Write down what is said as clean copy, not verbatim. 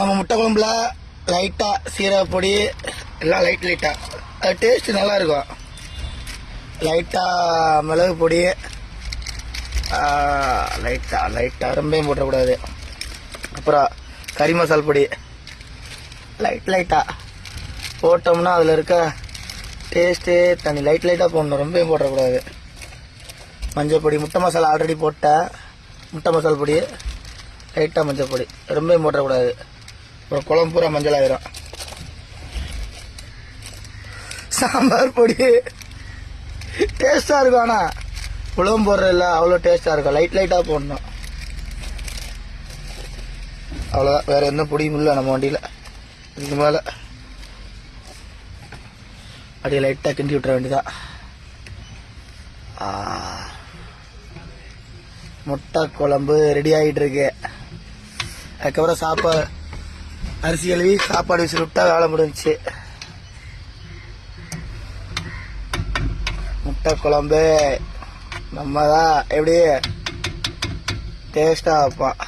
நம்ம முட்டை குழம்புல லைட்டாக சீரக பொடி எல்லாம் லைட்டாக அது டேஸ்ட்டு நல்லாயிருக்கும். லைட்டாக மிளகு பொடி லைட்டாக ரொம்பவும் போட்டக்கூடாது. அப்புறம் கறி மசால் பொடி லைட்டாக போட்டோம்னா அதில் இருக்க டேஸ்ட்டே தனி. லைட்டாக போடணும், ரொம்பவும் போட்டக்கூடாது. மஞ்சள் பொடி, முட்டை மசாலா ஆல்ரெடி போட்டேன். முட்டை மசால் பொடி லைட்டாக மஞ்சள் பொடி ரொம்பவும் போட்டக்கூடாது. அப்புறம் குழம்பு பூரா மஞ்சள் ஆயிரும். சாம்பார் பொடி டேஸ்ட்டாக இருக்கும், ஆனால் உழவும் போடுறதில்ல அவ்வளோ டேஸ்ட்டாக இருக்கும். லைட்டாக போடணும், அவ்வளோதான். வேறு எந்த பொடியும் இல்லை நம்ம வண்டியில். இதுக்கு மேலே அப்படியே லைட்டாக கிண்டி விட்டுற வேண்டியதான். முட்டை குழம்பு ரெடி ஆகிட்டு இருக்கு. அதுக்கப்புறம் அரிசி கழுவி சாப்பாடு விசில் விட்டா வேலை முடிஞ்சிச்சு. முட்டை குழம்பு நம்ம தான் எப்படி டேஸ்ட்டாக வைப்போம்.